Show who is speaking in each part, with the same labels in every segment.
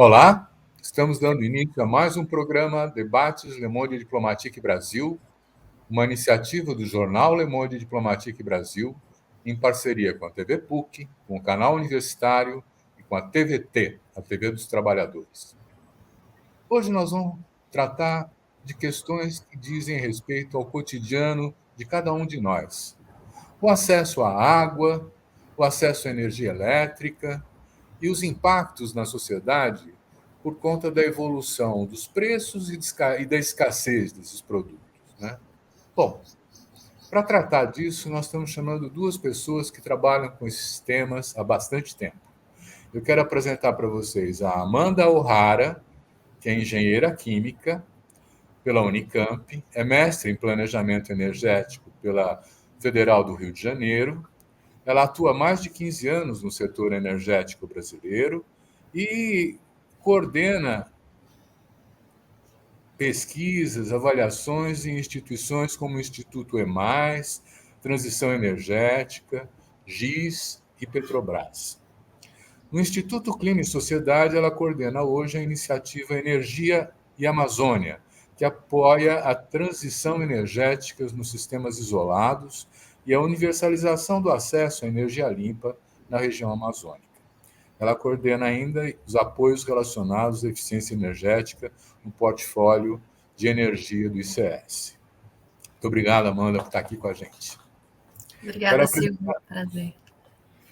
Speaker 1: Olá, estamos dando início a mais um programa Debates Le Monde Diplomatique Brasil, uma iniciativa do jornal Le Monde Diplomatique Brasil, em parceria com a TV PUC, com o canal universitário e com a TVT, a TV dos Trabalhadores. Hoje nós vamos tratar de questões que dizem respeito ao cotidiano de cada um de nós. O acesso à água, o acesso à energia elétrica, e os impactos na sociedade por conta da evolução dos preços e da escassez desses produtos, né? Bom, para tratar disso, nós estamos chamando duas pessoas que trabalham com esses temas há bastante tempo. Eu quero apresentar para vocês a Amanda O'Hara, que é engenheira química pela Unicamp, é mestre em planejamento energético pela Federal do Rio de Janeiro. Ela atua há mais de 15 anos no setor energético brasileiro e coordena pesquisas, avaliações em instituições como o Instituto EMAIS, Transição Energética, GIS e Petrobras. No Instituto Clima e Sociedade, ela coordena hoje a iniciativa Energia e Amazônia, que apoia a transição energética nos sistemas isolados e a universalização do acesso à energia limpa na região amazônica. Ela coordena ainda os apoios relacionados à eficiência energética no portfólio de energia do ICS. Muito obrigado, Amanda, por estar aqui com a gente.
Speaker 2: Obrigada, Silvio. Prazer.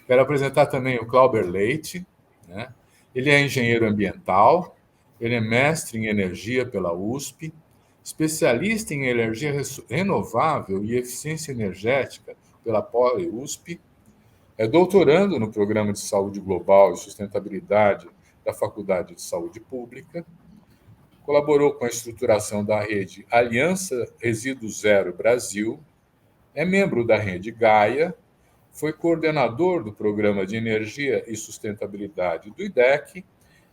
Speaker 1: Quero apresentar também o Clauber Leite, né? Ele é engenheiro ambiental, ele é mestre em energia pela USP, especialista em energia renovável e eficiência energética pela Poli-USP, é doutorando no Programa de Saúde Global e Sustentabilidade da Faculdade de Saúde Pública, colaborou com a estruturação da rede Aliança Resíduo Zero Brasil, é membro da rede Gaia, foi coordenador do Programa de Energia e Sustentabilidade do IDEC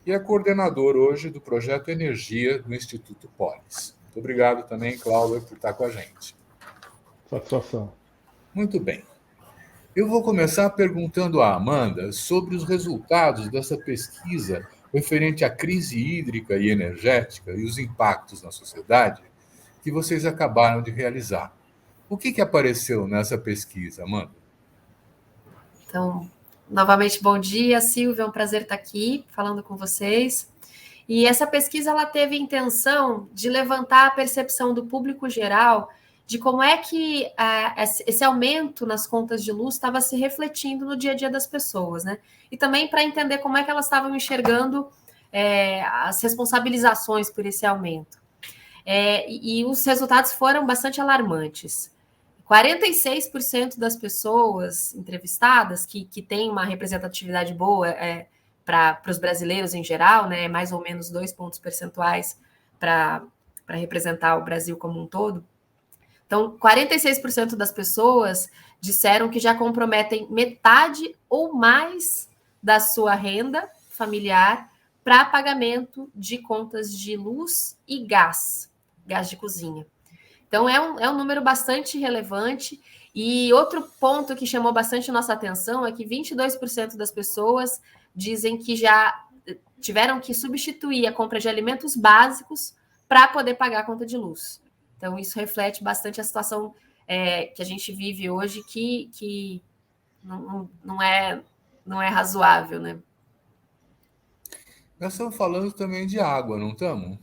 Speaker 1: e é coordenador hoje do Projeto Energia do Instituto Polis. Muito obrigado também, Cláudia, por estar com a gente.
Speaker 3: Satisfação.
Speaker 1: Muito bem. Eu vou começar perguntando à Amanda sobre os resultados dessa pesquisa referente à crise hídrica e energética e os impactos na sociedade que vocês acabaram de realizar. O que apareceu nessa pesquisa, Amanda?
Speaker 2: Então, novamente, bom dia, Silvio, é um prazer estar aqui falando com vocês. E essa pesquisa ela teve a intenção de levantar a percepção do público geral de como é que esse aumento nas contas de luz estava se refletindo no dia a dia das pessoas, né? E também para entender como é que elas estavam enxergando as responsabilizações por esse aumento. E os resultados foram bastante alarmantes. 46% das pessoas entrevistadas, que têm uma representatividade boa para os brasileiros em geral, né, mais ou menos 2 pontos percentuais para representar o Brasil como um todo. Então, 46% das pessoas disseram que já comprometem metade ou mais da sua renda familiar para pagamento de contas de luz e gás de cozinha. Então, é um número bastante relevante. E outro ponto que chamou bastante nossa atenção é que 22% das pessoas dizem que já tiveram que substituir a compra de alimentos básicos para poder pagar a conta de luz. Então, isso reflete bastante a situação que a gente vive hoje, que não é razoável, né?
Speaker 1: Nós estamos falando também de água, não estamos?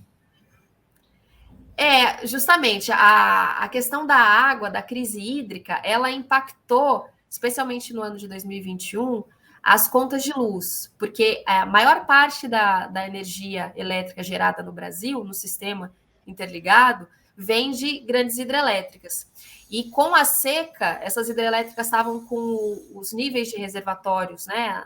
Speaker 2: Justamente, a questão da água, da crise hídrica, ela impactou, especialmente no ano de 2021, as contas de luz, porque a maior parte da energia elétrica gerada no Brasil, no sistema interligado, vem de grandes hidrelétricas. E com a seca, essas hidrelétricas estavam com os níveis de reservatórios, né,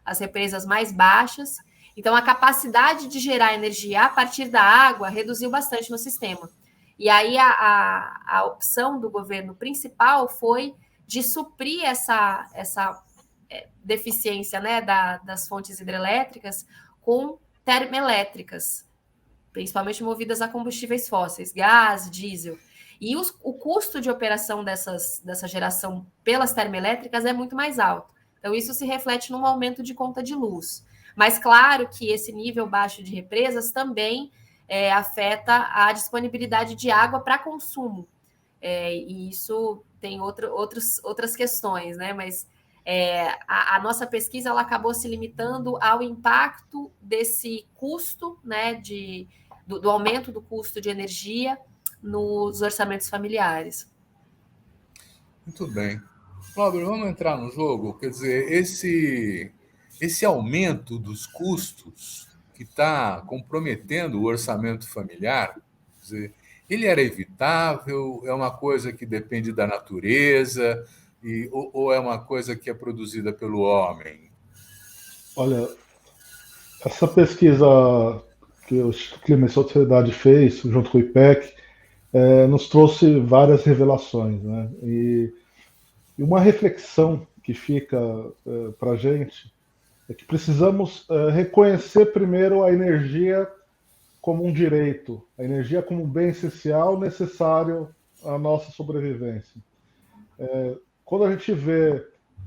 Speaker 2: as represas mais baixas. Então, a capacidade de gerar energia a partir da água reduziu bastante no sistema. E aí, a opção do governo principal foi de suprir essa deficiência, né, das fontes hidrelétricas com termoelétricas, principalmente movidas a combustíveis fósseis, gás, diesel. E o custo de operação dessa geração pelas termoelétricas é muito mais alto. Então, isso se reflete num aumento de conta de luz. Mas claro que esse nível baixo de represas também afeta a disponibilidade de água para consumo. E isso tem outras questões, né? Mas a nossa pesquisa ela acabou se limitando ao impacto desse custo, né, do aumento do custo de energia nos orçamentos familiares.
Speaker 1: Muito bem. Cláudio, vamos entrar no jogo? Quer dizer, esse aumento dos custos que está comprometendo o orçamento familiar, quer dizer, ele era evitável? É uma coisa que depende da natureza? Ou é uma coisa que é produzida pelo homem?
Speaker 3: Olha, essa pesquisa que o Instituto Clima e Sociedade fez, junto com o IPEC, nos trouxe várias revelações, né? E uma reflexão que fica para a gente é que precisamos reconhecer primeiro a energia como um direito, a energia como um bem essencial necessário à nossa sobrevivência. Quando a gente vê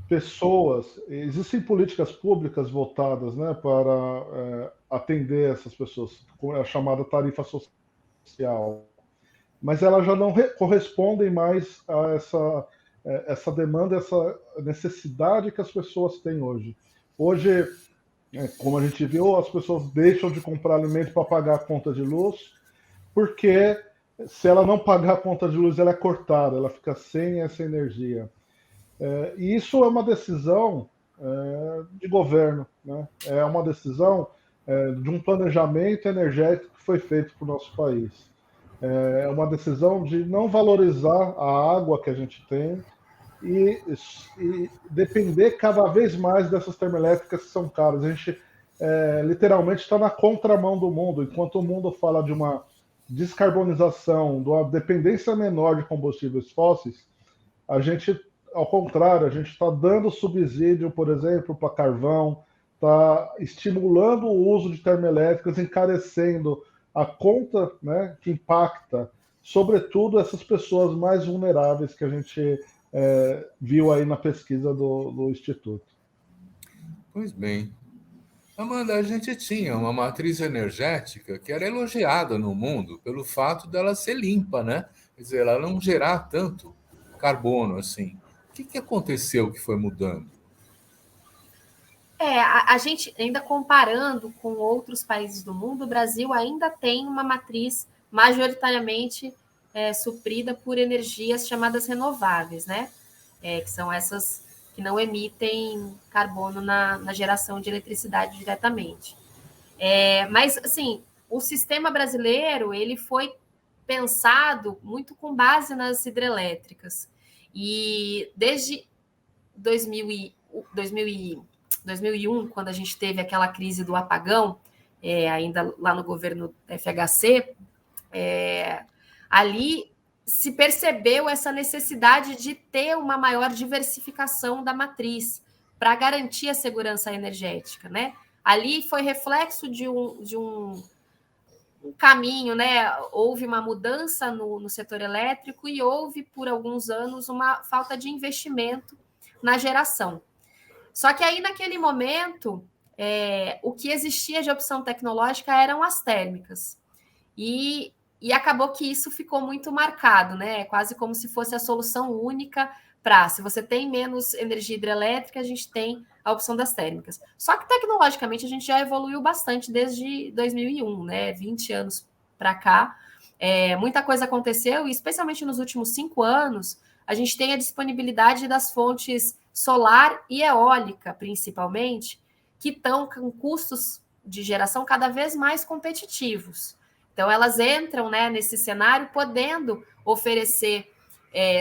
Speaker 3: pessoas, existem políticas públicas voltadas, né, para atender essas pessoas, com a chamada tarifa social, mas elas já não correspondem mais a essa demanda, essa necessidade que as pessoas têm hoje. Hoje, como a gente viu, as pessoas deixam de comprar alimento para pagar a conta de luz, porque se ela não pagar a conta de luz, ela é cortada, ela fica sem essa energia. E isso é uma decisão de governo, né? É uma decisão de um planejamento energético que foi feito para o nosso país. É uma decisão de não valorizar a água que a gente tem e depender cada vez mais dessas termoelétricas que são caras. A gente literalmente está na contramão do mundo. Enquanto o mundo fala de uma descarbonização, de uma dependência menor de combustíveis fósseis, a gente, ao contrário, a gente está dando subsídio, por exemplo, para carvão, está estimulando o uso de termoelétricas, encarecendo a conta, né, que impacta, sobretudo, essas pessoas mais vulneráveis que a gente viu aí na pesquisa do Instituto.
Speaker 1: Pois bem. Amanda, a gente tinha uma matriz energética que era elogiada no mundo pelo fato dela ser limpa, né? Quer dizer, ela não gerar tanto carbono assim. O que aconteceu que foi mudando?
Speaker 2: A gente, ainda comparando com outros países do mundo, o Brasil ainda tem uma matriz majoritariamente suprida por energias chamadas renováveis, né? Que são essas que não emitem carbono na geração de eletricidade diretamente. Mas, assim, o sistema brasileiro ele foi pensado muito com base nas hidrelétricas. E desde 2001, quando a gente teve aquela crise do apagão, ainda lá no governo FHC, ali se percebeu essa necessidade de ter uma maior diversificação da matriz para garantir a segurança energética, né? Ali foi reflexo de um caminho, né? Houve uma mudança no setor elétrico e houve, por alguns anos, uma falta de investimento na geração. Só que aí, naquele momento, o que existia de opção tecnológica eram as térmicas. E acabou que isso ficou muito marcado, né? Quase como se fosse a solução única para, se você tem menos energia hidrelétrica, a gente tem a opção das térmicas. Só que tecnologicamente a gente já evoluiu bastante desde 2001, né? 20 anos para cá. Muita coisa aconteceu, e especialmente nos últimos 5 anos, a gente tem a disponibilidade das fontes solar e eólica, principalmente, que estão com custos de geração cada vez mais competitivos. Então, elas entram, né, nesse cenário podendo oferecer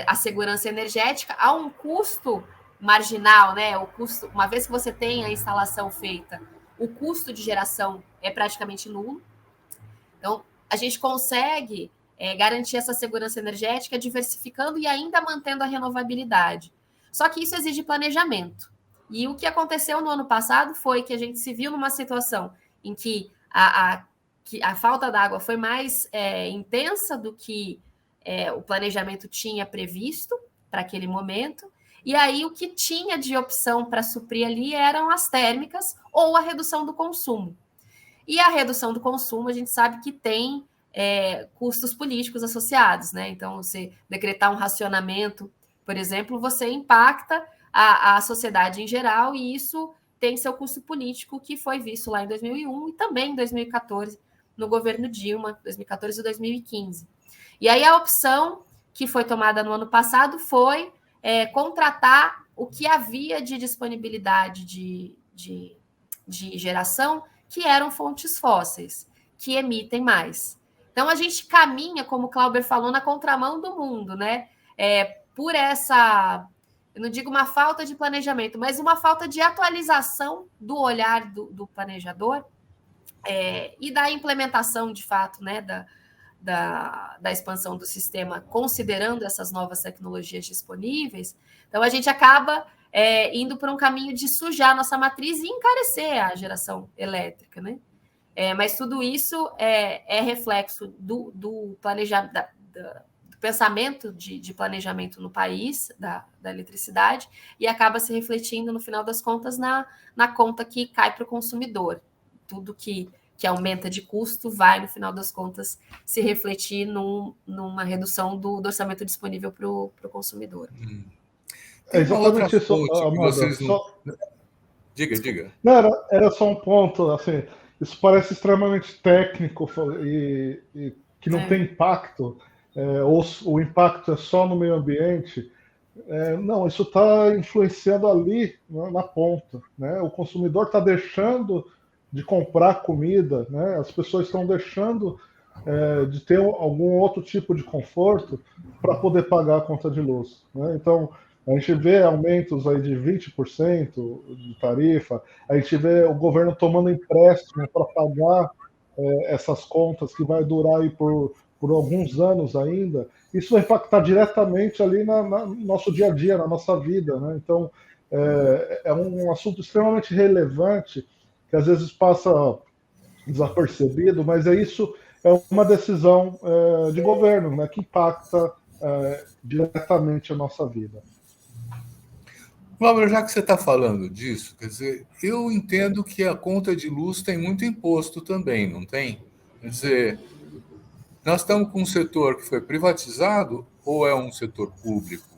Speaker 2: a segurança energética a um custo marginal, né? O custo, uma vez que você tem a instalação feita, o custo de geração é praticamente nulo. Então, a gente consegue garantir essa segurança energética diversificando e ainda mantendo a renovabilidade. Só que isso exige planejamento. E o que aconteceu no ano passado foi que a gente se viu numa situação em que a falta d'água foi mais intensa do que o planejamento tinha previsto para aquele momento, E aí o que tinha de opção para suprir ali eram as térmicas ou a redução do consumo. E a redução do consumo, a gente sabe que tem custos políticos associados, né? Então, você decretar um racionamento, por exemplo, você impacta a sociedade em geral, e isso tem seu custo político, que foi visto lá em 2001 e também em 2014, no governo Dilma, 2014 e 2015. E aí a opção que foi tomada no ano passado foi contratar o que havia de disponibilidade de geração, que eram fontes fósseis, que emitem mais. Então, a gente caminha, como o Clauber falou, na contramão do mundo, né? Por essa, eu não digo uma falta de planejamento, mas uma falta de atualização do olhar do planejador e da implementação, de fato, né, da expansão do sistema, considerando essas novas tecnologias disponíveis. Então, a gente acaba indo por um caminho de sujar nossa matriz e encarecer a geração elétrica, né? Mas tudo isso é reflexo do planejamento, do pensamento de planejamento no país, da eletricidade, e acaba se refletindo, no final das contas, na conta que cai para o consumidor. Tudo que aumenta de custo vai, no final das contas, se refletir numa redução do orçamento disponível para o consumidor.
Speaker 3: Exatamente isso, Amanda.
Speaker 1: Diga.
Speaker 3: Não, era só um ponto, assim, isso parece extremamente técnico e que não tem impacto, ou o impacto é só no meio ambiente. Não, isso está influenciando ali na ponta, né? O consumidor está deixando de comprar comida, né? As pessoas estão deixando de ter algum outro tipo de conforto para poder pagar a conta de luz, né? Então, a gente vê aumentos aí de 20% de tarifa, a gente vê o governo tomando empréstimo para pagar essas contas que vai durar aí por alguns anos ainda. Isso vai impactar diretamente ali no nosso dia a dia, na nossa vida, né? Então, é um assunto extremamente relevante, que às vezes passa desapercebido, mas isso é uma decisão de governo, né, que impacta diretamente a nossa vida.
Speaker 1: Cláudio, já que você está falando disso, quer dizer, eu entendo que a conta de luz tem muito imposto também, não tem? Quer dizer, nós estamos com um setor que foi privatizado ou é um setor público?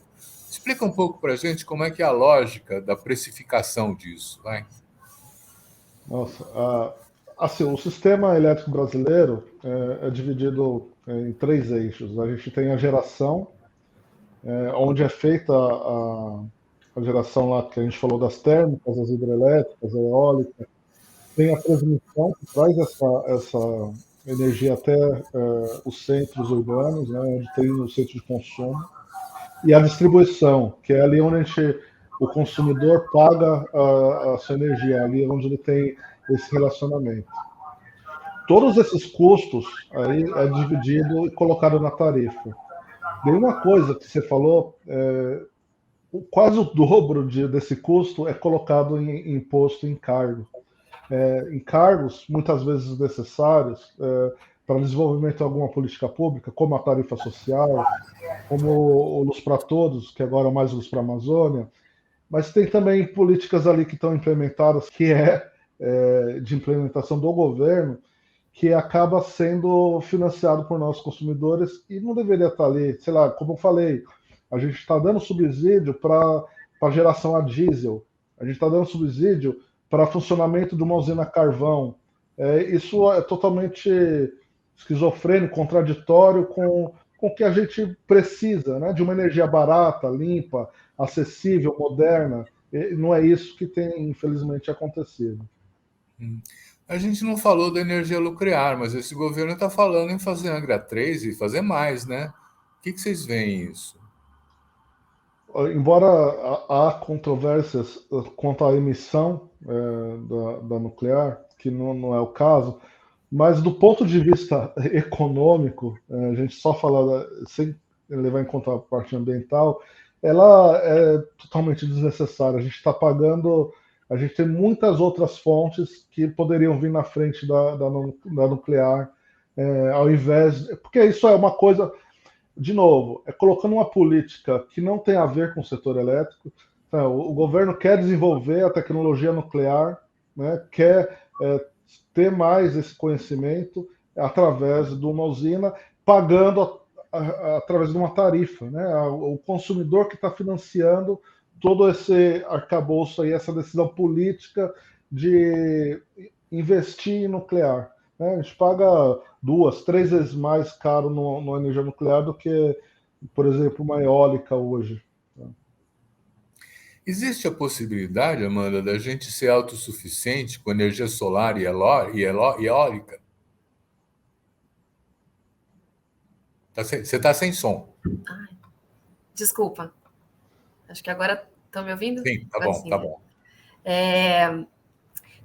Speaker 1: Explica um pouco para a gente como é que é a lógica da precificação disso, vai?
Speaker 3: Nossa, assim, o sistema elétrico brasileiro é dividido em 3 eixos. A gente tem a geração, onde é feita a geração lá que a gente falou das térmicas, as hidrelétricas, a eólica. Tem a transmissão, que traz essa energia até os centros urbanos, né, onde tem o centro de consumo. E a distribuição, que é ali onde o consumidor paga a sua energia, ali onde ele tem esse relacionamento. Todos esses custos aí é dividido e colocado na tarifa. E uma coisa que você falou, quase o dobro desse custo é colocado em imposto em cargo. Encargos, muitas vezes necessários, para desenvolvimento de alguma política pública, como a tarifa social, como o Luz para Todos, que agora é mais Luz para a Amazônia, mas tem também políticas ali que estão implementadas, que de implementação do governo, que acaba sendo financiado por nós consumidores e não deveria estar ali, sei lá, como eu falei, a gente está dando subsídio para geração a diesel, a gente está dando subsídio para funcionamento de uma usina a carvão. Isso é totalmente esquizofrênico, contraditório com o que a gente precisa, né? De uma energia barata, limpa, acessível, moderna. E não é isso que tem, infelizmente, acontecido.
Speaker 1: A gente não falou da energia nuclear, mas esse governo está falando em fazer Angra 3 e fazer mais, né? O que vocês veem isso?
Speaker 3: Embora há controvérsias quanto à emissão da nuclear, que não é o caso, mas do ponto de vista econômico, a gente só fala sem levar em conta a parte ambiental, ela é totalmente desnecessária. A gente está pagando, a gente tem muitas outras fontes que poderiam vir na frente da nuclear, ao invés, porque isso é uma coisa. de novo, é colocando uma política que não tem a ver com o setor elétrico. Então, o governo quer desenvolver a tecnologia nuclear, né, quer ter mais esse conhecimento através de uma usina, pagando através de uma tarifa, né? O consumidor que está financiando todo esse arcabouço aí, essa decisão política de investir em nuclear, né? A gente paga 2, 3 vezes mais caro no energia nuclear do que, por exemplo, uma eólica hoje.
Speaker 1: Existe a possibilidade, Amanda, da gente ser autossuficiente com energia solar e eólica? Você está sem som.
Speaker 2: Ai, desculpa. Acho que agora estão me ouvindo?
Speaker 1: Sim, tá
Speaker 2: agora
Speaker 1: bom,
Speaker 2: sim,
Speaker 1: tá
Speaker 2: né?
Speaker 1: bom.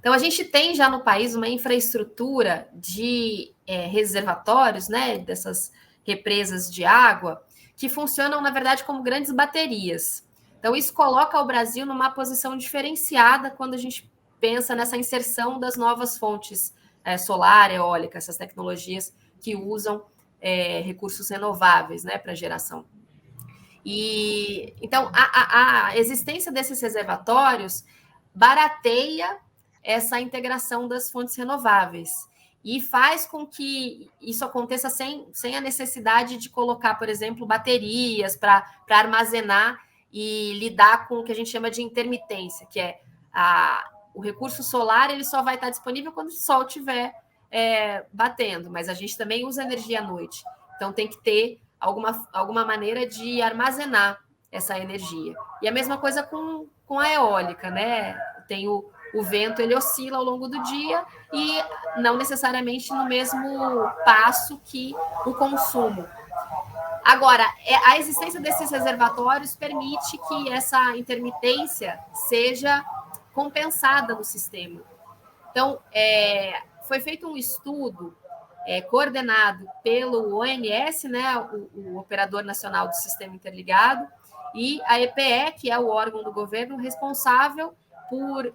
Speaker 2: Então, a gente tem já no país uma infraestrutura de reservatórios, né, dessas represas de água, que funcionam, na verdade, como grandes baterias. Então, isso coloca o Brasil numa posição diferenciada quando a gente pensa nessa inserção das novas fontes solar, eólica, essas tecnologias que usam recursos renováveis, né, para geração. E então a existência desses reservatórios barateia essa integração das fontes renováveis e faz com que isso aconteça sem a necessidade de colocar, por exemplo, baterias para armazenar e lidar com o que a gente chama de intermitência, que é o recurso solar ele só vai estar disponível quando o sol estiver batendo, mas a gente também usa energia à noite. Então tem que ter alguma maneira de armazenar essa energia. E a mesma coisa com a eólica, né? Tem o vento, ele oscila ao longo do dia e não necessariamente no mesmo passo que o consumo. Agora, a existência desses reservatórios permite que essa intermitência seja compensada no sistema. Então, foi feito um estudo coordenado pelo ONS, né, o Operador Nacional do Sistema Interligado, e a EPE, que é o órgão do governo responsável por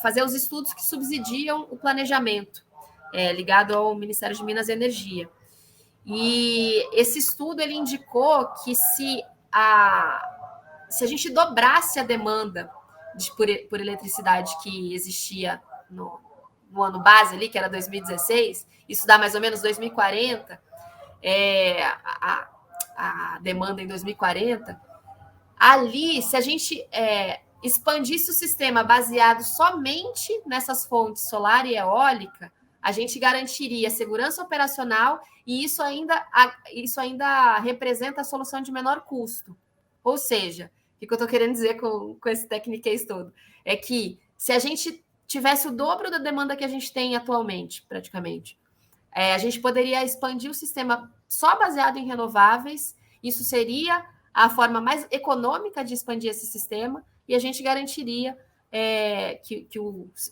Speaker 2: fazer os estudos que subsidiam o planejamento, ligado ao Ministério de Minas e Energia. E esse estudo ele indicou que se a gente dobrasse a demanda por eletricidade que existia no ano base ali, que era 2016, isso dá mais ou menos 2040, a demanda em 2040, ali, se a gente expandisse o sistema baseado somente nessas fontes solar e eólica, a gente garantiria segurança operacional e isso ainda representa a solução de menor custo. Ou seja, o que eu estou querendo dizer com esse tecniquez todo? É que se a gente tivesse o dobro da demanda que a gente tem atualmente, praticamente, a gente poderia expandir o sistema só baseado em renováveis, isso seria a forma mais econômica de expandir esse sistema e a gente garantiria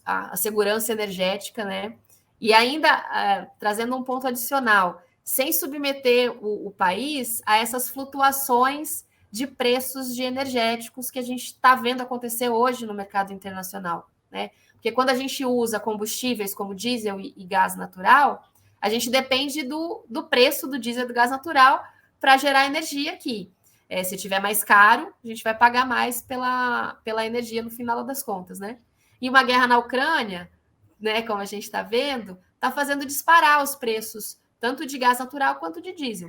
Speaker 2: a segurança energética, né? E ainda trazendo um ponto adicional, sem submeter o país a essas flutuações de preços de energéticos que a gente está vendo acontecer hoje no mercado internacional, né? Porque quando a gente usa combustíveis como diesel e gás natural, a gente depende do preço do diesel e do gás natural para gerar energia aqui. Se tiver mais caro, a gente vai pagar mais pela energia no final das contas, né? E uma guerra na Ucrânia, né, como a gente está vendo, está fazendo disparar os preços tanto de gás natural quanto de diesel.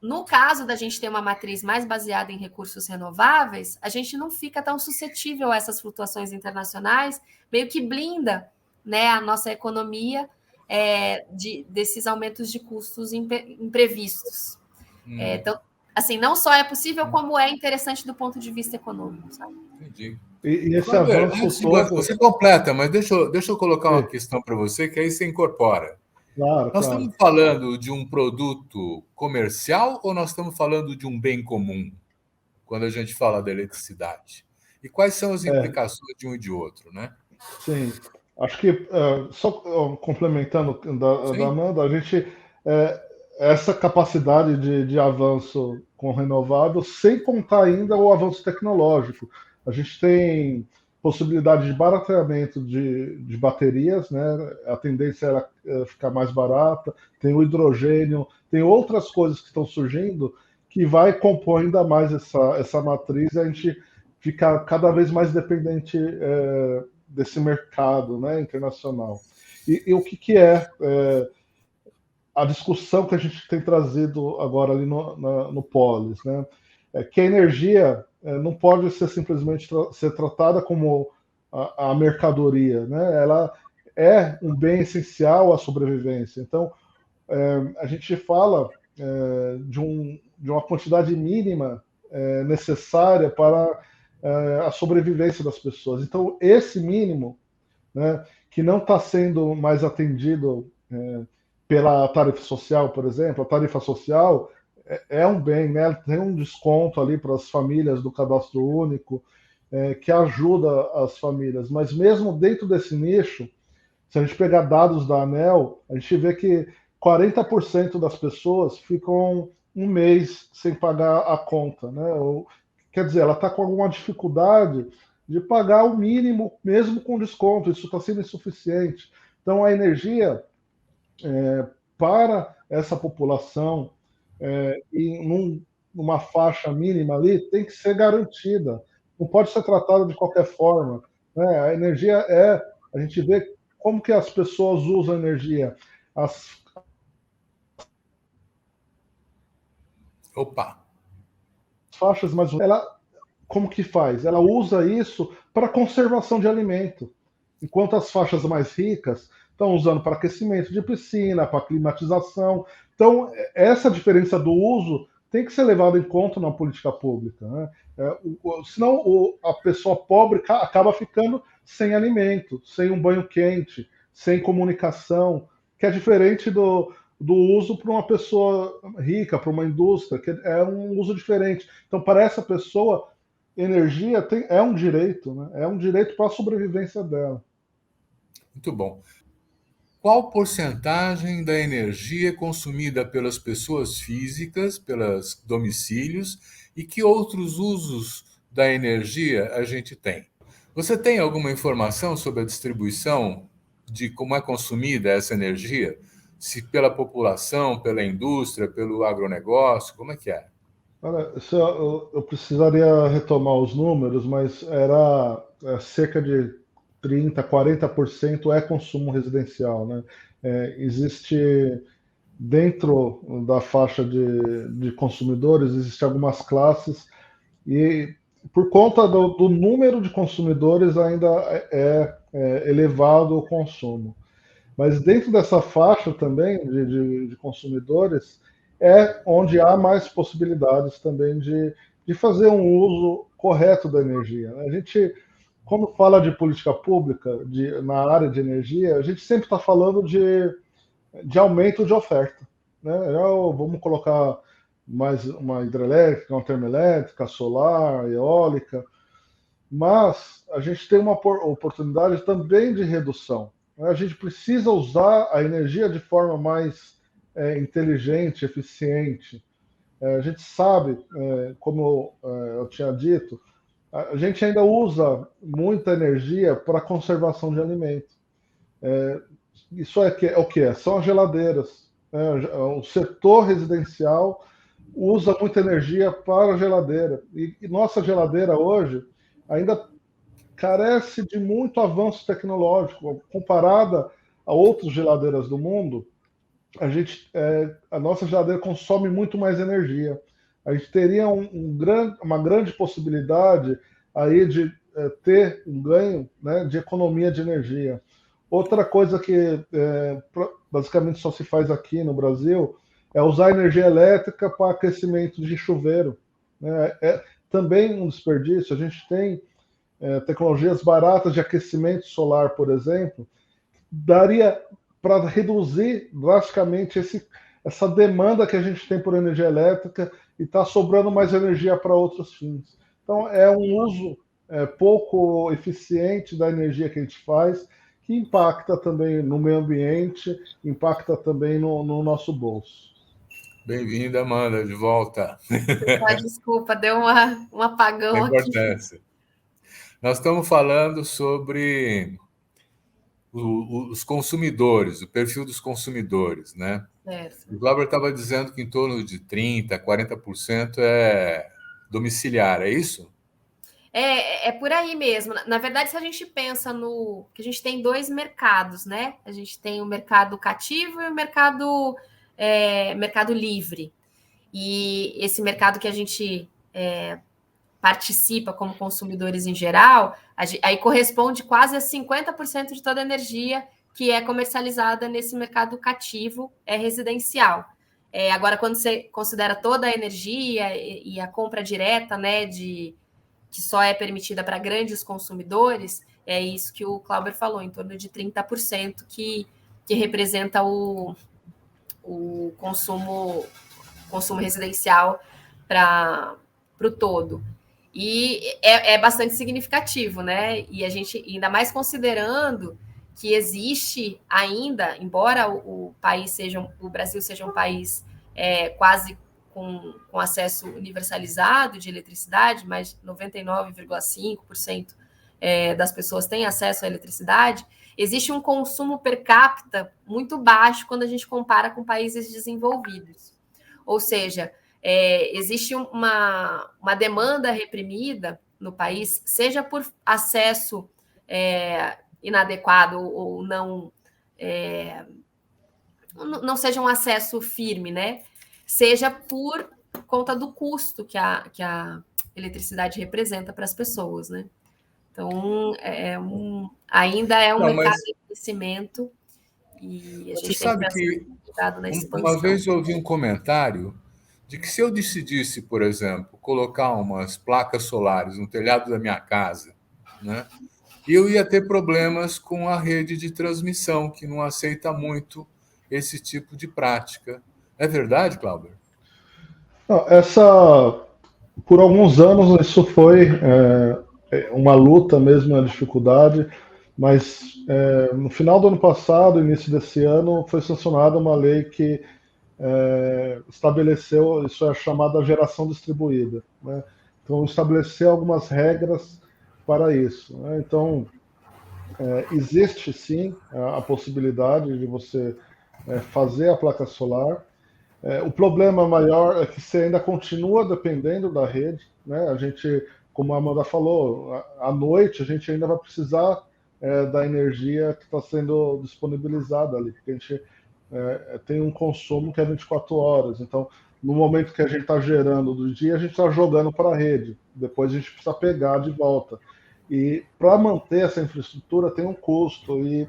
Speaker 2: No caso da gente ter uma matriz mais baseada em recursos renováveis, a gente não fica tão suscetível a essas flutuações internacionais, meio que blinda, né, a nossa economia desses aumentos de custos imprevistos. Então, assim, não só é possível, como é interessante do ponto de vista econômico, sabe?
Speaker 1: Entendi.
Speaker 3: E esse avanço todo...
Speaker 1: Você completa, mas deixa eu colocar uma questão para você, que aí você incorpora.
Speaker 3: Claro,
Speaker 1: Nós estamos falando de um produto comercial ou nós estamos falando de um bem comum, quando a gente fala da eletricidade? E quais são as implicações de um e de outro, né?
Speaker 3: Sim. Acho que, só complementando da Amanda, a gente... essa capacidade de avanço com renovável, sem contar ainda o avanço tecnológico. A gente tem possibilidade de barateamento de baterias, né? A tendência era ficar mais barata, tem o hidrogênio, tem outras coisas que estão surgindo que vai compor ainda mais essa matriz e a gente fica cada vez mais dependente desse mercado, né, internacional. E o que é a discussão que a gente tem trazido agora ali no Polis, né? Que a energia não pode ser simplesmente ser tratada como a mercadoria, né? Ela é um bem essencial à sobrevivência. Então, a gente fala de uma quantidade mínima necessária para a sobrevivência das pessoas. Então, esse mínimo, né, que não está sendo mais atendido pela tarifa social, por exemplo, a tarifa social é um bem, né? Tem um desconto ali para as famílias do cadastro único, que ajuda as famílias, mas mesmo dentro desse nicho, se a gente pegar dados da ANEEL, a gente vê que 40% das pessoas ficam um mês sem pagar a conta, né? Quer dizer, ela está com alguma dificuldade de pagar o mínimo, mesmo com desconto, isso está sendo insuficiente. Então, a energia para essa população numa faixa mínima ali tem que ser garantida. Não pode ser tratada de qualquer forma, né? A energia a gente vê como que as pessoas usam a energia.
Speaker 1: Opa!
Speaker 3: Faixas mais ela como que faz? Ela usa isso para conservação de alimento, enquanto as faixas mais ricas estão usando para aquecimento de piscina, para climatização. Então, essa diferença do uso tem que ser levada em conta na política pública, né? Senão a pessoa pobre acaba ficando sem alimento, sem um banho quente, sem comunicação, que é diferente do uso para uma pessoa rica, para uma indústria, que é um uso diferente. Então, para essa pessoa, energia é um direito, né? É um direito para a sobrevivência dela.
Speaker 1: Muito bom. Qual porcentagem da energia consumida pelas pessoas físicas, pelos domicílios, e que outros usos da energia a gente tem? Você tem alguma informação sobre a distribuição de como é consumida essa energia? Se pela população, pela indústria, pelo agronegócio, como é que é?
Speaker 3: Olha, eu precisaria retomar os números, mas era cerca de 30, 40% é consumo residencial, né? Existe dentro da faixa de consumidores, existem algumas classes e por conta do número de consumidores ainda elevado o consumo. Mas dentro dessa faixa também de consumidores é onde há mais possibilidades também de fazer um uso correto da energia, né? A gente, quando fala de política pública na área de energia, a gente sempre está falando de aumento de oferta, né? Vamos colocar mais uma hidrelétrica, uma termoelétrica, solar, eólica, mas a gente tem uma oportunidade também de redução. A gente precisa usar a energia de forma mais inteligente, eficiente. A gente sabe, como eu tinha dito, a gente ainda usa muita energia para conservação de alimento. Isso é o que é? São as geladeiras. O setor residencial usa muita energia para a geladeira. E nossa geladeira hoje ainda carece de muito avanço tecnológico. Comparada a outras geladeiras do mundo, a nossa geladeira consome muito mais energia. A gente teria uma grande possibilidade aí de ter um ganho, né, de economia de energia. Outra coisa que basicamente só se faz aqui no Brasil é usar energia elétrica para aquecimento de chuveiro, né? É também um desperdício. A gente tem tecnologias baratas de aquecimento solar, por exemplo, daria para reduzir drasticamente essa demanda que a gente tem por energia elétrica e está sobrando mais energia para outros fins. Então, é um uso pouco eficiente da energia que a gente faz, que impacta também no meio ambiente, impacta também no nosso bolso.
Speaker 1: Bem-vinda, Amanda, de volta.
Speaker 2: Desculpa, deu um apagão aqui.
Speaker 1: Nós estamos falando sobre os consumidores, o perfil dos consumidores, né? O Glauber estava dizendo que em torno de 30%, 40% é domiciliar, é isso?
Speaker 2: É por aí mesmo. Na verdade, se a gente pensa no... que a gente tem dois mercados, né? A gente tem o mercado cativo e o mercado livre. E esse mercado que a gente participa como consumidores em geral, aí corresponde quase a 50% de toda a energia que é comercializada nesse mercado cativo residencial. Agora, quando você considera toda a energia e a compra direta, né, que só é permitida para grandes consumidores, é isso que o Clauber falou, em torno de 30% que representa o consumo residencial para o todo. E é bastante significativo, né? E a gente, ainda mais considerando que existe ainda, embora o Brasil seja um país quase com acesso universalizado de eletricidade, mas 99,5% das pessoas têm acesso à eletricidade, existe um consumo per capita muito baixo quando a gente compara com países desenvolvidos. Ou seja, existe uma demanda reprimida no país, seja por acesso inadequado ou não seja um acesso firme, né? Seja por conta do custo que a eletricidade representa para as pessoas, né? Então, ainda é um mercado de crescimento e a gente tem que
Speaker 1: pensar
Speaker 2: cuidado na expansão.
Speaker 1: Uma vez eu ouvi um comentário de que se eu decidisse, por exemplo, colocar umas placas solares no telhado da minha casa, né, eu ia ter problemas com a rede de transmissão, que não aceita muito esse tipo de prática. É verdade, Cláudio?
Speaker 3: Por alguns anos isso foi uma luta mesmo, uma dificuldade, mas no final do ano passado, início desse ano, foi sancionada uma lei que estabeleceu, isso é chamada geração distribuída, né? Então, estabeleceu algumas regras para isso, né? Então, existe sim a possibilidade de você fazer a placa solar. O problema maior é que você ainda continua dependendo da rede, né? A gente, como a Amanda falou, à noite a gente ainda vai precisar da energia que está sendo disponibilizada ali, porque a gente tem um consumo que é 24 horas. Então, no momento que a gente está gerando do dia, a gente está jogando para a rede. Depois a gente precisa pegar de volta. E para manter essa infraestrutura tem um custo. E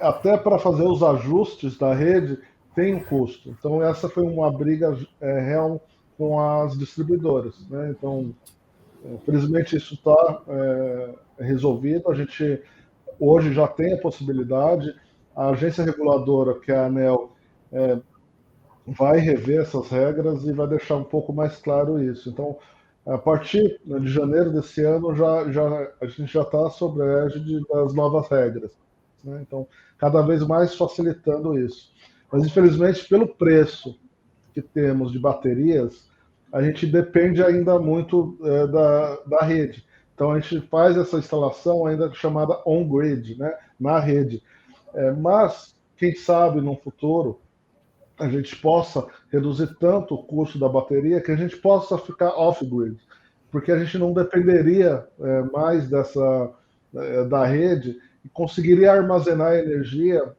Speaker 3: até para fazer os ajustes da rede tem um custo. Então, essa foi uma briga real com as distribuidoras, né? Então, felizmente isso está resolvido. A gente hoje já tem a possibilidade. A agência reguladora, que é a ANEEL, vai rever essas regras e vai deixar um pouco mais claro isso. Então, a partir de janeiro desse ano, a gente já está sob a égide das novas regras, né? Então, cada vez mais facilitando isso. Mas, infelizmente, pelo preço que temos de baterias, a gente depende ainda muito da rede. Então, a gente faz essa instalação ainda chamada on-grid, né, na rede. Mas, quem sabe, no futuro, a gente possa reduzir tanto o custo da bateria que a gente possa ficar off-grid, porque a gente não dependeria mais da rede e conseguiria armazenar a energia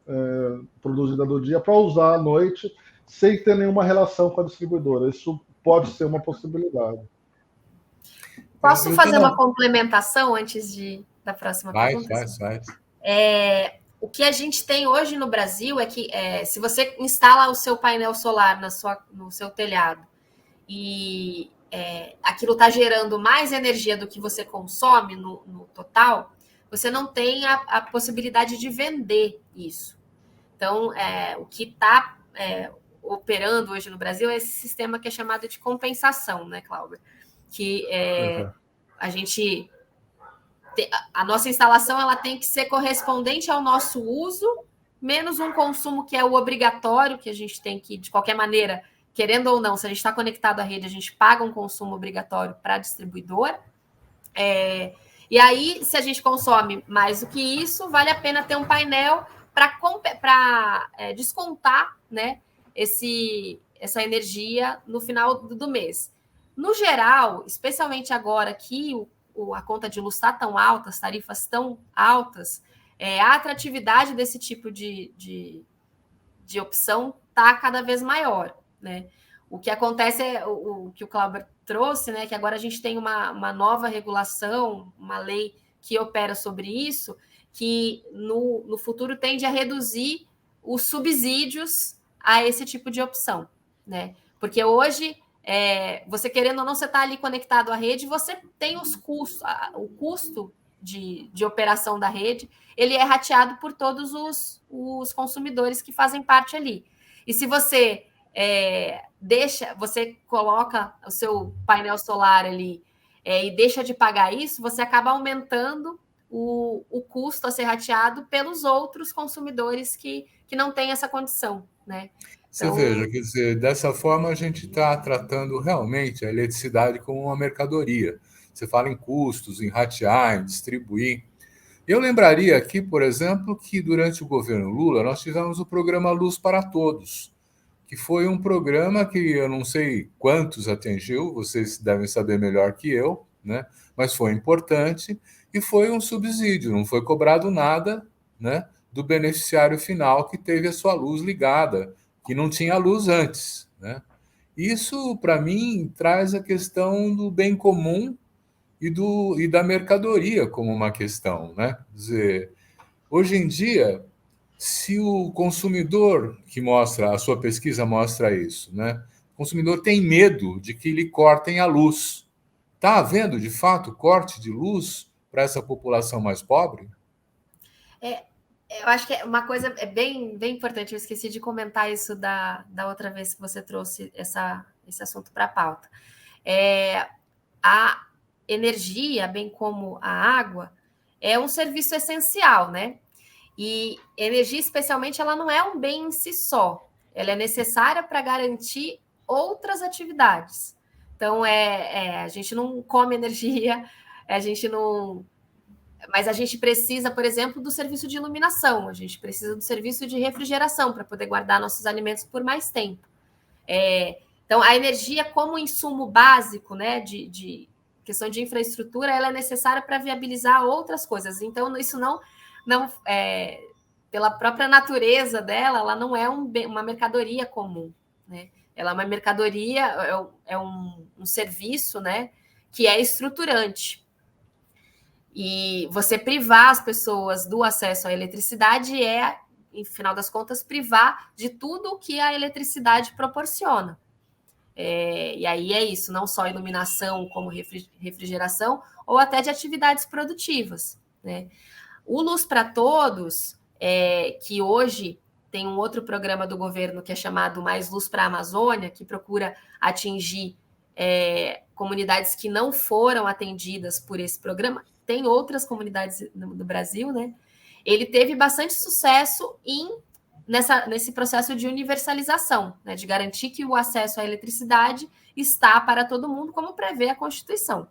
Speaker 3: produzida do dia para usar à noite sem ter nenhuma relação com a distribuidora. Isso pode ser uma possibilidade.
Speaker 2: Posso fazer uma complementação antes da próxima pergunta?
Speaker 1: Faz.
Speaker 2: O que a gente tem hoje no Brasil é que se você instala o seu painel solar no seu telhado e aquilo está gerando mais energia do que você consome no total, você não tem a possibilidade de vender isso. Então, o que está operando hoje no Brasil é esse sistema que é chamado de compensação, né, Cláudio? Que a nossa instalação ela tem que ser correspondente ao nosso uso, menos um consumo que é o obrigatório, que a gente tem que, de qualquer maneira, querendo ou não, se a gente está conectado à rede, a gente paga um consumo obrigatório para a distribuidora. E aí, se a gente consome mais do que isso, vale a pena ter um painel para descontar, né, essa energia no final do mês. No geral, especialmente agora que a conta de luz está tão alta, as tarifas tão altas, a atratividade desse tipo de opção está cada vez maior, né? O que acontece é o que o Clauber trouxe, né? Que agora a gente tem uma nova regulação, uma lei que opera sobre isso, que no futuro tende a reduzir os subsídios a esse tipo de opção, né? Porque hoje, você querendo ou não, você está ali conectado à rede, você tem os custos, o custo de operação da rede, ele é rateado por todos os consumidores que fazem parte ali. E se você você coloca o seu painel solar ali e deixa de pagar isso, você acaba aumentando o custo a ser rateado pelos outros consumidores que não têm essa condição, né?
Speaker 1: Você veja, quer dizer, dessa forma a gente está tratando realmente a eletricidade como uma mercadoria. Você fala em custos, em ratear, em distribuir. Eu lembraria aqui, por exemplo, que durante o governo Lula nós tivemos o programa Luz para Todos, que foi um programa que eu não sei quantos atingiu, vocês devem saber melhor que eu, né? Mas foi importante e foi um subsídio, não foi cobrado nada, né, do beneficiário final que teve a sua luz ligada, que não tinha luz antes, né? Isso, para mim, traz a questão do bem comum e da mercadoria como uma questão, né? Quer dizer, hoje em dia, se o consumidor que mostra, a sua pesquisa mostra isso, né? O consumidor tem medo de que lhe cortem a luz. Está havendo, de fato, corte de luz para essa população mais pobre?
Speaker 2: Eu acho que uma coisa bem, bem importante, eu esqueci de comentar isso da outra vez que você trouxe esse assunto para a pauta. A energia, bem como a água, é um serviço essencial, né? E energia, especialmente, ela não é um bem em si só. Ela é necessária para garantir outras atividades. Então, a gente não come energia, a gente não... Mas a gente precisa, por exemplo, do serviço de iluminação, a gente precisa do serviço de refrigeração para poder guardar nossos alimentos por mais tempo. Então, a energia como insumo básico, né, de questão de infraestrutura, ela é necessária para viabilizar outras coisas. Então, isso não pela própria natureza dela, ela não é uma mercadoria comum, né? Ela é uma mercadoria, é um serviço, né, que é estruturante. E você privar as pessoas do acesso à eletricidade em final das contas, privar de tudo o que a eletricidade proporciona. E aí é isso, não só iluminação como refrigeração, ou até de atividades produtivas, né? O Luz para Todos, que hoje tem um outro programa do governo que é chamado Mais Luz para a Amazônia, que procura atingir comunidades que não foram atendidas por esse programa. Tem outras comunidades no Brasil, né? Ele teve bastante sucesso nesse processo de universalização, né? De garantir que o acesso à eletricidade está para todo mundo, como prevê a Constituição.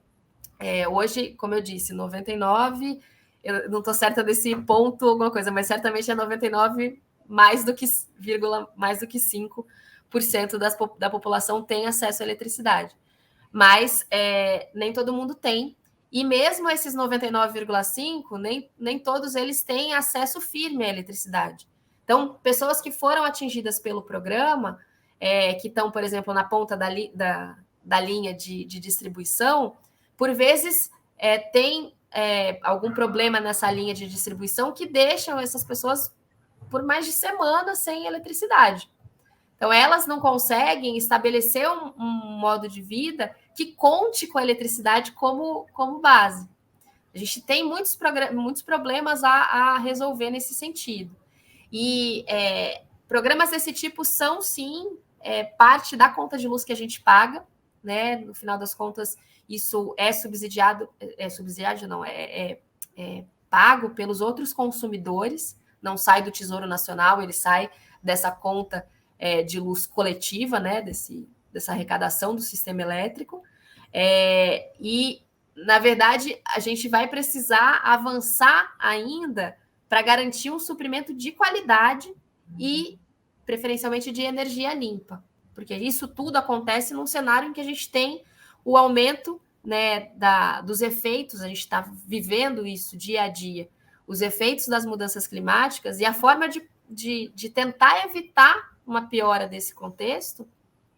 Speaker 2: Hoje, como eu disse, 99%, eu não estou certa desse ponto, alguma coisa, mas certamente é 99% mais do que 5% da população tem acesso à eletricidade. Mas nem todo mundo tem. E mesmo esses 99,5%, nem todos eles têm acesso firme à eletricidade. Então, pessoas que foram atingidas pelo programa, que estão, por exemplo, na ponta da linha de distribuição, por vezes tem algum problema nessa linha de distribuição que deixam essas pessoas por mais de semanas sem eletricidade. Então, elas não conseguem estabelecer um modo de vida que conte com a eletricidade como base. A gente tem muitos problemas a resolver nesse sentido. E programas desse tipo são, sim, parte da conta de luz que a gente paga, né? No final das contas, isso é subsidiado não, é pago pelos outros consumidores, não sai do Tesouro Nacional, ele sai dessa conta de luz coletiva, né? Dessa arrecadação do sistema elétrico. E na verdade, a gente vai precisar avançar ainda para garantir um suprimento de qualidade e, preferencialmente, de energia limpa. Porque isso tudo acontece num cenário em que a gente tem o aumento, né, dos efeitos, a gente está vivendo isso dia a dia, os efeitos das mudanças climáticas, e a forma de tentar evitar uma piora desse contexto,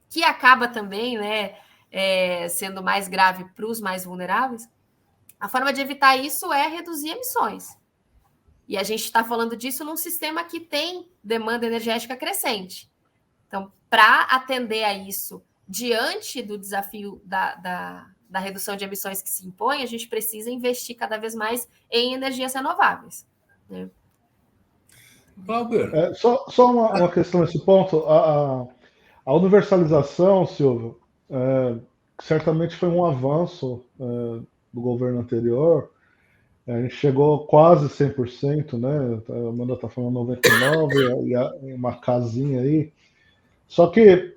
Speaker 2: que acaba também, né, sendo mais grave para os mais vulneráveis, a forma de evitar isso é reduzir emissões. E a gente está falando disso num sistema que tem demanda energética crescente. Então, para atender a isso, diante do desafio da redução de emissões que se impõe, a gente precisa investir cada vez mais em energias renováveis, né?
Speaker 1: Clauber.
Speaker 3: Só uma questão nesse ponto. A universalização, Silvio, certamente foi um avanço do governo anterior. A gente chegou quase 100%, né? A Amanda está falando 99%, e uma casinha aí. Só que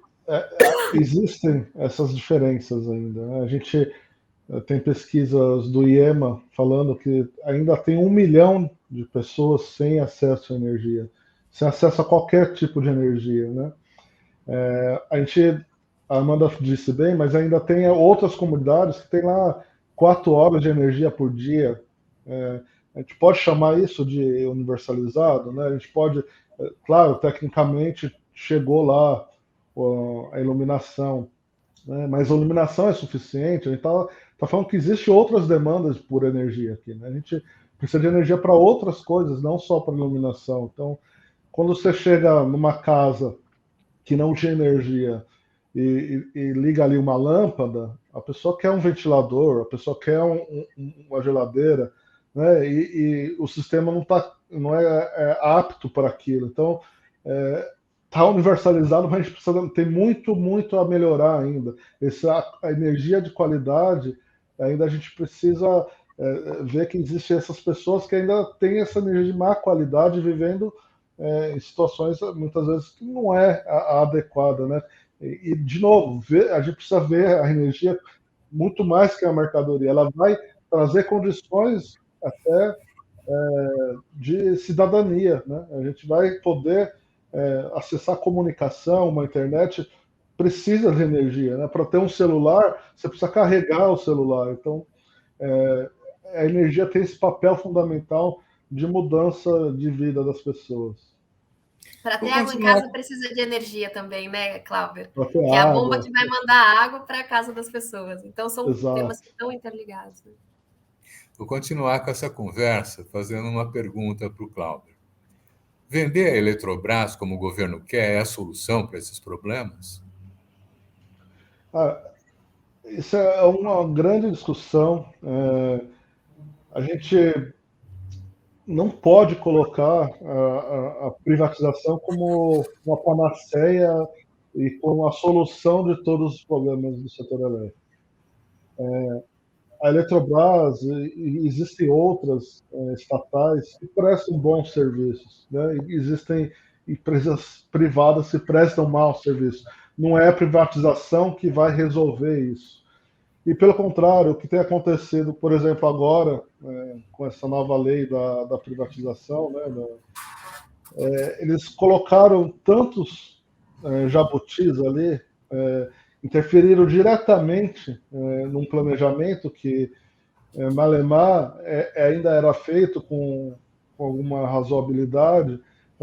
Speaker 3: existem essas diferenças ainda, né? A gente tem pesquisas do IEMA falando que ainda tem 1 milhão de pessoas sem acesso à energia, sem acesso a qualquer tipo de energia, né? A Amanda disse bem, mas ainda tem outras comunidades que tem lá 4 horas de energia por dia. A gente pode chamar isso de universalizado, né? A gente pode, claro, tecnicamente chegou lá a iluminação, né? Mas a iluminação é suficiente. A gente está falando que existem outras demandas por energia aqui, né? A gente precisa de energia para outras coisas, não só para iluminação. Então, quando você chega numa casa que não tinha energia e liga ali uma lâmpada, a pessoa quer um ventilador, a pessoa quer uma geladeira, né? E o sistema não é apto para aquilo. Então, está universalizado, mas a gente precisa ter muito a melhorar ainda. A energia de qualidade, ainda a gente precisa ver que existem essas pessoas que ainda têm essa energia de má qualidade vivendo em situações muitas vezes que não é a adequada, né? E de novo, a gente precisa ver a energia muito mais que a mercadoria. Ela vai trazer condições até de cidadania, né? A gente vai poder acessar comunicação, uma internet, precisa de energia, né? Para ter um celular, você precisa carregar o celular. Então, a energia tem esse papel fundamental de mudança de vida das pessoas.
Speaker 2: Para ter água em casa precisa de energia também, né, Clauber?
Speaker 3: Que
Speaker 2: é a bomba que vai mandar água para a casa das pessoas. Então, são temas que estão interligados, né?
Speaker 1: Vou continuar com essa conversa fazendo uma pergunta para o Clauber. Vender a Eletrobras como o governo quer é a solução para esses problemas?
Speaker 3: Isso é uma grande discussão. A gente não pode colocar a privatização como uma panaceia e como a solução de todos os problemas do setor elétrico. A Eletrobras e existem outras estatais que prestam bons serviços, né? E existem empresas privadas que prestam maus serviços. Não é a privatização que vai resolver isso. E, pelo contrário, o que tem acontecido, por exemplo, agora, com essa nova lei da privatização, né, eles colocaram tantos jabutis ali, interferiram diretamente num planejamento que, malemar, ainda era feito com alguma razoabilidade,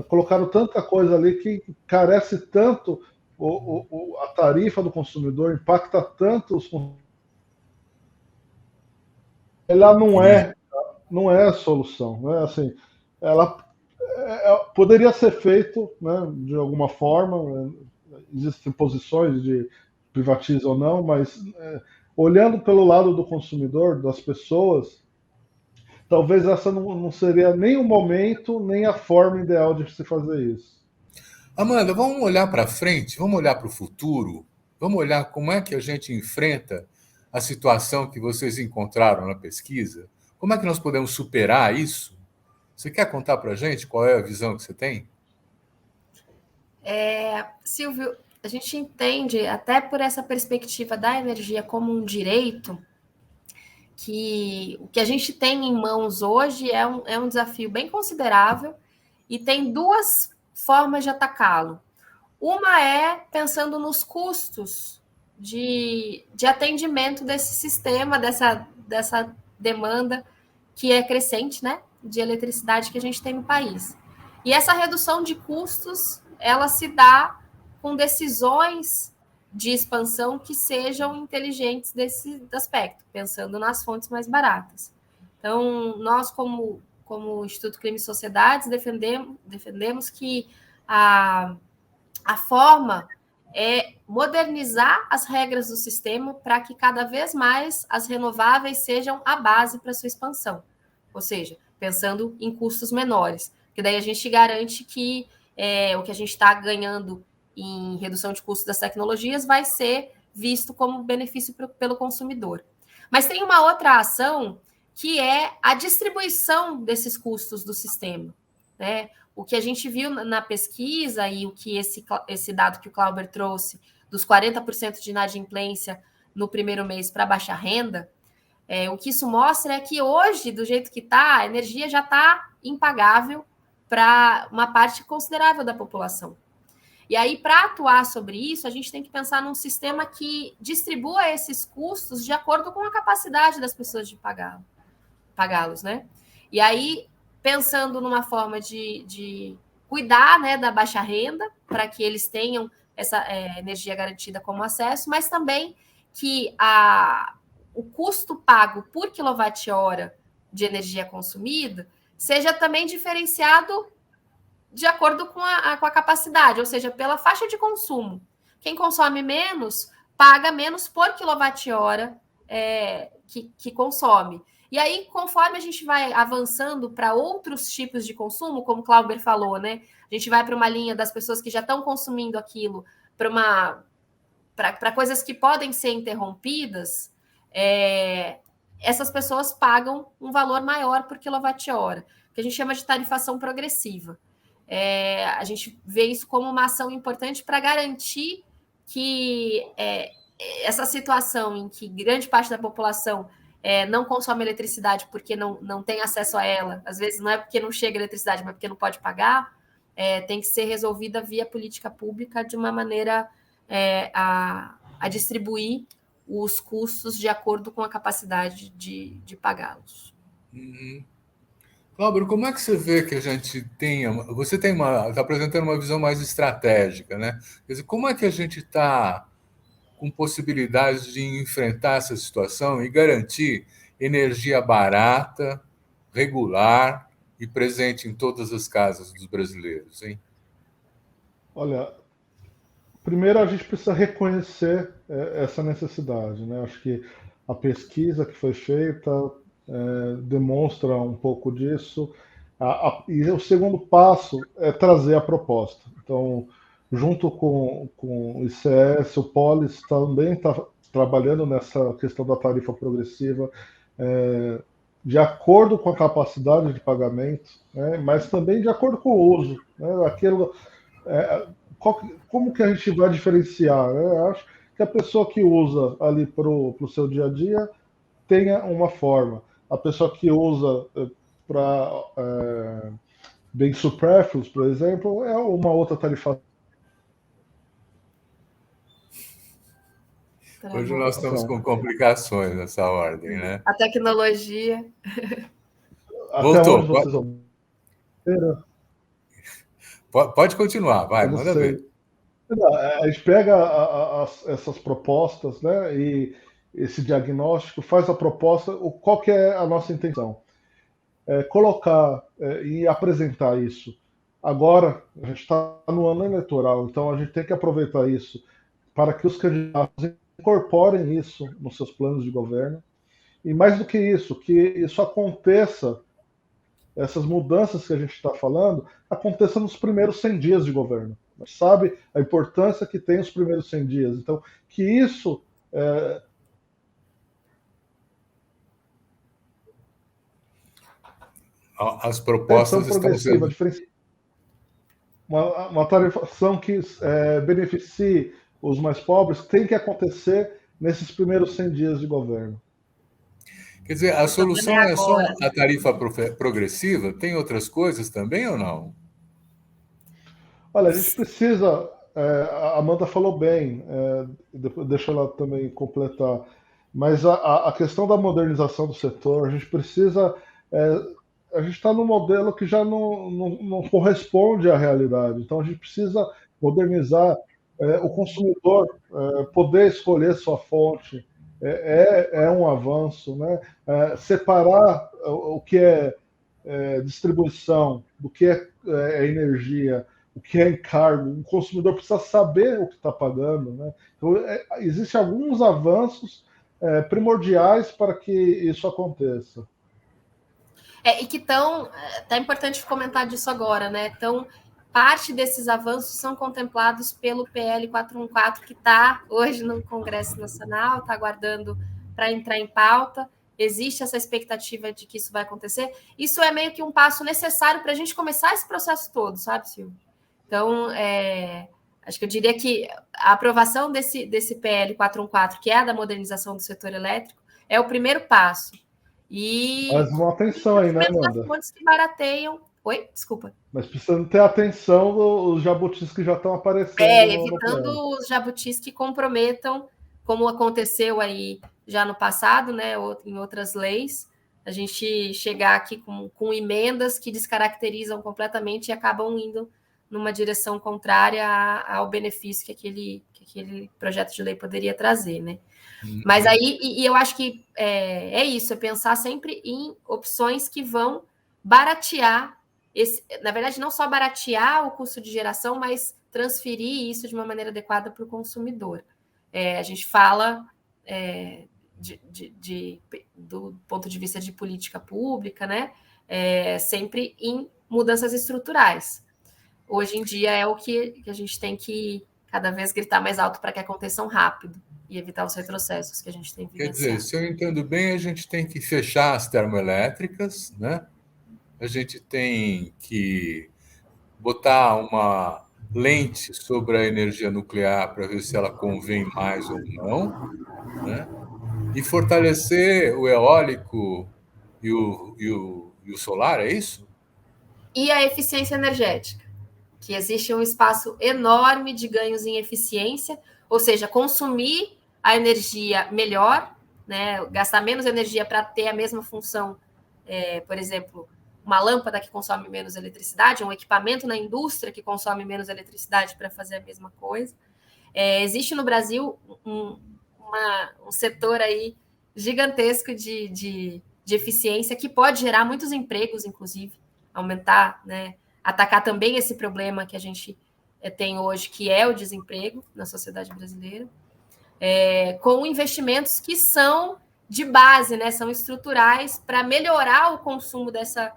Speaker 3: colocaram tanta coisa ali que carece tanto, a tarifa do consumidor impacta tanto os consumidores. Ela não é a solução, né? Assim, ela poderia ser feito, né, de alguma forma, existem posições de privatiza ou não, mas olhando pelo lado do consumidor, das pessoas, talvez essa não seria nem o momento, nem a forma ideal de se fazer isso.
Speaker 1: Amanda, vamos olhar para frente, vamos olhar para o futuro, vamos olhar como é que a gente enfrenta a situação que vocês encontraram na pesquisa. Como é que nós podemos superar isso? Você quer contar para a gente qual é a visão que você tem?
Speaker 2: Silvio, a gente entende, até por essa perspectiva da energia como um direito, que o que a gente tem em mãos hoje é um desafio bem considerável e tem duas formas de atacá-lo. Uma é pensando nos custos de atendimento desse sistema, dessa demanda que é crescente, né, de eletricidade que a gente tem no país. E essa redução de custos, ela se dá com decisões de expansão que sejam inteligentes desse aspecto, pensando nas fontes mais baratas. Então, nós, como Instituto Clima e Sociedades, defendemos que a forma é modernizar as regras do sistema para que cada vez mais as renováveis sejam a base para sua expansão. Ou seja, pensando em custos menores, que daí a gente garante que o que a gente está ganhando em redução de custos das tecnologias vai ser visto como benefício pelo consumidor. Mas tem uma outra ação que é a distribuição desses custos do sistema, né? O que a gente viu na pesquisa e o que esse dado que o Clauber trouxe dos 40% de inadimplência no primeiro mês para baixa renda, o que isso mostra é que hoje, do jeito que está, a energia já está impagável para uma parte considerável da população. E aí, para atuar sobre isso, a gente tem que pensar num sistema que distribua esses custos de acordo com a capacidade das pessoas de pagá-los, né? E aí, pensando numa forma de cuidar, né, da baixa renda, para que eles tenham essa energia garantida como acesso, mas também que o custo pago por quilowatt-hora de energia consumida seja também diferenciado de acordo com a capacidade, ou seja, pela faixa de consumo. Quem consome menos, paga menos por quilowatt-hora que consome. E aí, conforme a gente vai avançando para outros tipos de consumo, como o Clauber falou, né? A gente vai para uma linha das pessoas que já estão consumindo aquilo, para coisas que podem ser interrompidas, essas pessoas pagam um valor maior por quilowatt-hora, que a gente chama de tarifação progressiva. A gente vê isso como uma ação importante para garantir que essa situação em que grande parte da população não consome eletricidade porque não tem acesso a ela, às vezes não é porque não chega eletricidade, mas porque não pode pagar, tem que ser resolvida via política pública de uma maneira a distribuir os custos de acordo com a capacidade de pagá-los.
Speaker 1: Uhum. Cláudio, como é que você vê que a gente tenha... Você está apresentando uma visão mais estratégica, né? Quer dizer, como é que a gente está com possibilidades de enfrentar essa situação e garantir energia barata, regular e presente em todas as casas dos brasileiros, hein?
Speaker 3: Olha, primeiro a gente precisa reconhecer essa necessidade, né? Acho que a pesquisa que foi feita demonstra um pouco disso. E o segundo passo é trazer a proposta. Então, junto com o ICS, o Polis também está trabalhando nessa questão da tarifa progressiva, de acordo com a capacidade de pagamento, né, mas também de acordo com o uso. Né, como que a gente vai diferenciar? Né? Acho que a pessoa que usa ali para o seu dia a dia tenha uma forma. A pessoa que usa para bens supérfluos, por exemplo, é uma outra tarifa.
Speaker 1: Hoje nós estamos com complicações nessa ordem, né?
Speaker 2: A tecnologia.
Speaker 1: Voltou. Pode continuar, vai, manda ver.
Speaker 3: A gente pega essas propostas, né, e esse diagnóstico, faz a proposta, qual que é a nossa intenção? Colocar e apresentar isso. Agora, a gente está no ano eleitoral, então a gente tem que aproveitar isso para que os candidatos incorporem isso nos seus planos de governo. E mais do que isso, que isso aconteça, essas mudanças que a gente está falando, aconteça nos primeiros 100 dias de governo. A gente sabe a importância que tem os primeiros 100 dias. Então, que isso...
Speaker 1: As propostas estão sendo...
Speaker 3: Uma tarifação que beneficie os mais pobres tem que acontecer nesses primeiros 100 dias de governo.
Speaker 1: Quer dizer, a
Speaker 2: O problema
Speaker 1: solução
Speaker 2: é
Speaker 1: é só
Speaker 2: agora.
Speaker 1: a tarifa progressiva? Tem outras coisas também ou não?
Speaker 3: Olha, a gente precisa. A Amanda falou bem, deixa ela também completar. Mas a questão da modernização do setor, a gente precisa. A gente está num modelo que já não corresponde à realidade. Então, a gente precisa modernizar o consumidor, poder escolher sua fonte. É um avanço, né? Separar o que é distribuição do que é energia, o que é encargo. O consumidor precisa saber o que está pagando, né? Então, existem alguns avanços primordiais para que isso aconteça.
Speaker 2: E que estão, tá importante comentar disso agora, né? Então, parte desses avanços são contemplados pelo PL 414, que está hoje no Congresso Nacional, está aguardando para entrar em pauta. Existe essa expectativa de que isso vai acontecer. Isso é meio que um passo necessário para a gente começar esse processo todo, sabe, Silvio? Então, acho que eu diria que a aprovação desse PL 414, que é a da modernização do setor elétrico, é o primeiro passo.
Speaker 3: Mas uma atenção aí, né, Amanda?
Speaker 2: Fontes que barateiam. Oi, desculpa.
Speaker 3: Mas precisando ter atenção dos jabutis que já estão aparecendo.
Speaker 2: Evitando os jabutis que comprometam, como aconteceu aí já no passado, né, em outras leis, a gente chegar aqui com emendas que descaracterizam completamente e acabam indo numa direção contrária ao benefício que aquele projeto de lei poderia trazer, né? Mas aí, e eu acho que é isso, é pensar sempre em opções que vão baratear na verdade, não só baratear o custo de geração, mas transferir isso de uma maneira adequada para o consumidor. A gente fala do ponto de vista de política pública, né? Sempre em mudanças estruturais. Hoje em dia é o que a gente tem que cada vez gritar mais alto para que aconteçam rápido e evitar os retrocessos que a gente tem vivenciado.
Speaker 1: Quer dizer, se eu entendo bem, a gente tem que fechar as termoelétricas, né? A gente tem que botar uma lente sobre a energia nuclear para ver se ela convém mais ou não, né? E fortalecer o eólico e o solar, é isso?
Speaker 2: E a eficiência energética, que existe um espaço enorme de ganhos em eficiência, ou seja, consumir a energia melhor, né? Gastar menos energia para ter a mesma função, por exemplo, uma lâmpada que consome menos eletricidade, um equipamento na indústria que consome menos eletricidade para fazer a mesma coisa. Existe no Brasil um setor aí gigantesco de eficiência que pode gerar muitos empregos, inclusive, aumentar, né? Atacar também esse problema que a gente tem hoje, que é o desemprego na sociedade brasileira, com investimentos que são de base, né? São estruturais para melhorar o consumo dessa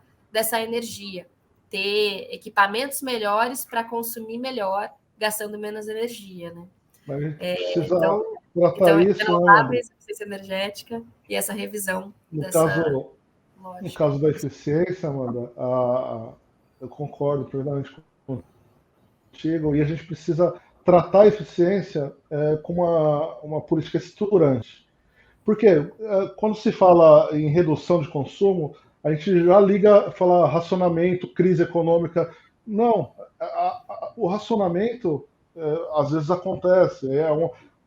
Speaker 2: energia, ter equipamentos melhores para consumir melhor, gastando menos energia, né?
Speaker 3: Mas a gente precisa tratar isso,
Speaker 2: renováveis, eficiência energética e essa revisão
Speaker 3: no caso da eficiência, Amanda, eu concordo plenamente contigo, e a gente precisa tratar a eficiência como uma política estruturante. Porque quando se fala em redução de consumo, a gente já liga, fala racionamento, crise econômica. Não, o racionamento às vezes acontece,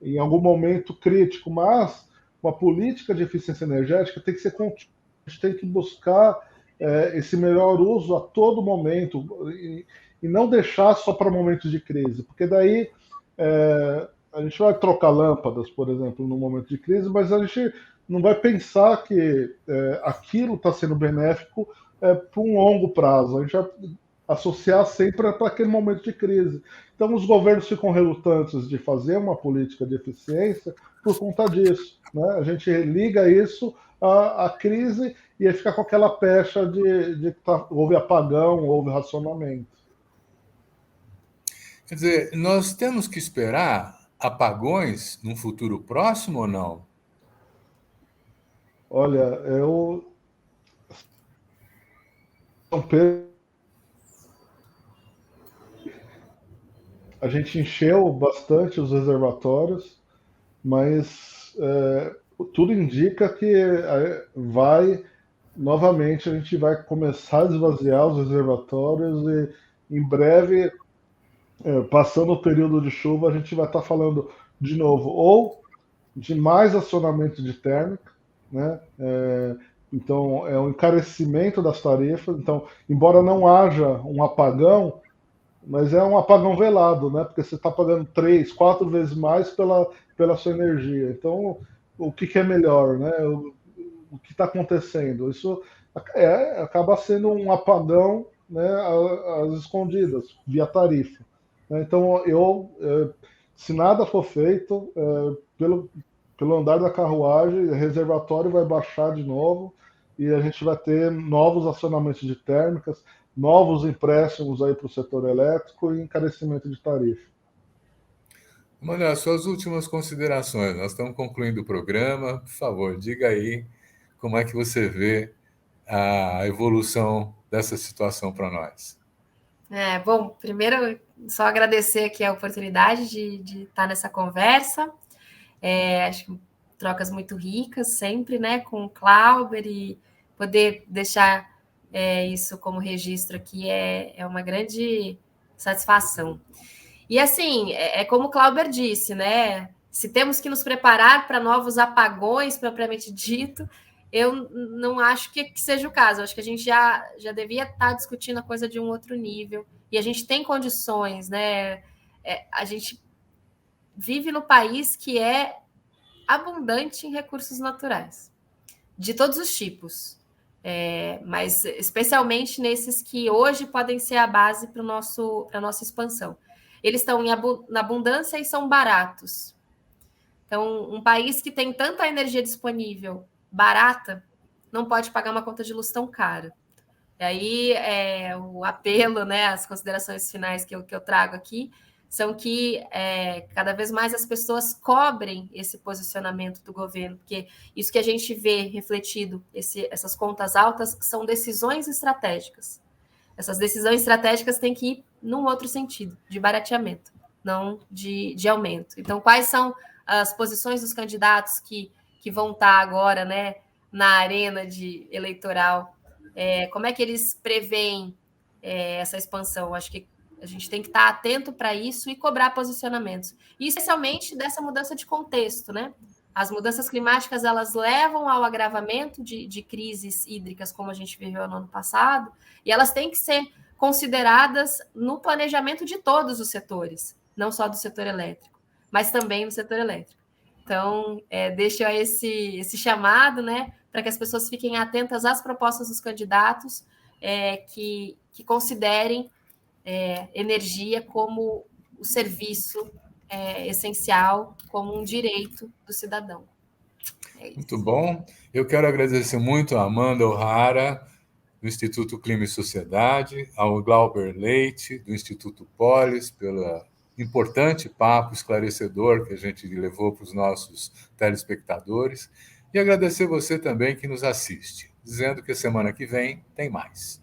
Speaker 3: em algum momento crítico, mas uma política de eficiência energética tem que ser contínua. A gente tem que buscar esse melhor uso a todo momento e não deixar só para momentos de crise, porque daí a gente vai trocar lâmpadas, por exemplo, no momento de crise, mas a gente não vai pensar que aquilo está sendo benéfico por um longo prazo. A gente vai associar sempre para aquele momento de crise. Então, os governos ficam relutantes de fazer uma política de eficiência por conta disso, né? A gente liga isso à crise e aí fica com aquela pecha de que houve apagão, houve racionamento.
Speaker 1: Quer dizer, nós temos que esperar apagões num futuro próximo ou não?
Speaker 3: Olha, São Pedro, a gente encheu bastante os reservatórios, mas tudo indica que novamente a gente vai começar a esvaziar os reservatórios e em breve, passando o período de chuva, a gente vai estar falando de novo ou de mais acionamento de térmica, né? Então, é um encarecimento das tarifas. Então, embora não haja um apagão, mas é um apagão velado, né? Porque você está pagando 3, 4 vezes mais pela sua energia. Então, o que é melhor, né? O que está acontecendo? Isso acaba sendo um apagão, né, às escondidas, via tarifa. Então, se nada for feito, pelo andar da carruagem, o reservatório vai baixar de novo e a gente vai ter novos acionamentos de térmicas, novos empréstimos aí para o setor elétrico e encarecimento de tarifa.
Speaker 1: Manuel, suas últimas considerações. Nós estamos concluindo o programa. Por favor, diga aí como é que você vê a evolução dessa situação para nós.
Speaker 2: Bom, primeiro, só agradecer aqui a oportunidade de estar nessa conversa. Acho que trocas muito ricas sempre, né, com o Clauber, e poder deixar isso como registro aqui é uma grande satisfação. E assim, como o Clauber disse, né, se temos que nos preparar para novos apagões, propriamente dito, eu não acho que seja o caso. Eu acho que a gente já devia estar discutindo a coisa de um outro nível, e a gente tem condições, né? A gente vive no país que é abundante em recursos naturais, de todos os tipos, mas especialmente nesses que hoje podem ser a base para a nossa expansão. Eles estão na abundância e são baratos. Então, um país que tem tanta energia disponível barata não pode pagar uma conta de luz tão cara. E aí, o apelo, né, as considerações finais que eu trago aqui são que cada vez mais as pessoas cobrem esse posicionamento do governo, porque isso que a gente vê refletido, essas contas altas, são decisões estratégicas. Essas decisões estratégicas têm que ir num outro sentido, de barateamento, não de aumento. Então, quais são as posições dos candidatos que vão estar agora, né, na arena eleitoral? Como é que eles preveem essa expansão? Acho que a gente tem que estar atento para isso e cobrar posicionamentos. E especialmente dessa mudança de contexto, né? As mudanças climáticas, elas levam ao agravamento de crises hídricas, como a gente viveu no ano passado, e elas têm que ser consideradas no planejamento de todos os setores, não só do setor elétrico, mas também no setor elétrico. Então, deixo esse chamado, né, para que as pessoas fiquem atentas às propostas dos candidatos, que considerem energia como o serviço essencial, como um direito do cidadão.
Speaker 1: Muito bom. Eu quero agradecer muito a Amanda O'Hara, do Instituto Clima e Sociedade, ao Glauber Leite, do Instituto Polis, pelo importante papo esclarecedor que a gente levou para os nossos telespectadores, e agradecer você também que nos assiste, dizendo que semana que vem tem mais.